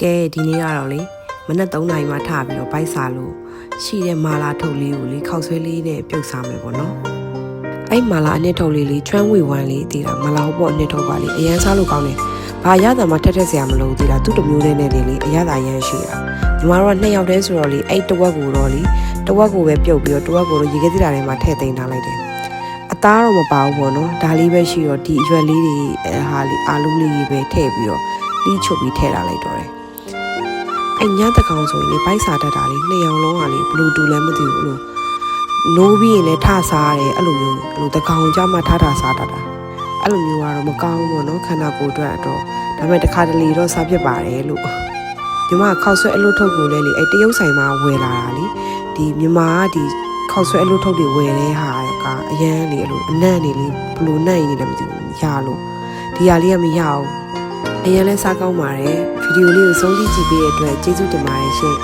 ကဲဒီနေ့ကတော့လေမနက်3 နာရီမှထပြီးတော့ဘိုက်စာလို့ရှိတဲ့မာလာထုတ်လေးကိုလေခောက်ဆွဲလေးနဲ့ပြုတ်စားမယ်ပေါ့နော်အဲ့မာလာအနှစ်ထုတ်လေးချွမ်းဝေဝမ်းလေးတည်တာမလာဘောအနှစ်ထုတ်ပါလေအရန်စားလို့ကောင်းတယ်ဘာရတာမှထက်ထက်စရာမလိုသေးတာသူ့တမျိုးလေးနဲ့လေအရသာရမ်းရှိတာညီမတို့က2ယောက်တည်းဆိုတော့လေအဲ့တဝက်ကိုတော့လေတဝက်ကိုပဲပြုတ်ပြီးတော့တဝက်ကိုတော့ရေခဲတိတာထဲမှာထည့်သိမ်းထားလိုက်တယ်အသားတော့မပါဘူးပေါ့နော်ဒါလေးပဲရှိတော့ဒီအရွက်လေးတွေဟာလေးအာလူးလေးပဲထည့်ပြီးတော့လှီးချုပ်ပြီးထည့်ထားလိုက်တော့တယ်အဲ့ညတကောင်ဆိုရင်လေဘိုက်စာတတ်တာလေ2ယောက်လုံးကလေဘလူးတူလည်းမသိဘူးလို့နိုးပြီးရင်လည်းထစားရတယ်အဲ့လိုမျိုးအဲ့လိုတကောင်ကြမှာထစားတတ်တာအဲ့လိုမျိုးကတော့မကောင်းဘူးပေါ့နော်ခန္ဓာကိုယ်အတွက်တော့ဒါပေမဲ့တစ်ခါတလေတော့စားဖြစ်ပါတယ်လို့ညီမခောက်ဆွဲအလုပ်ထုတ်ကိုလည်းလေအဲ့တရုတ်ဆိုင်မှာဝယ်လာတာလေဒီမြန်မာကဒီခောက်ဆွဲအလုပ်ထုတ်တွေဝယ်တဲ့ဟာကအရန်လေအဲ့လိုအနံ့နေလေဘလို့နှံ့နေလည်းမသိဘူးရလို့ဒီဟာလေးကမရအောင်အရန်လဲစားကောင်းပါတယ်ဗီဒီယိုလေးကိုဆုံးဖြတ်ကြည့်ပေးတဲ့အတွက်ကျေးဇူးတင်ပါတယ်ရှင်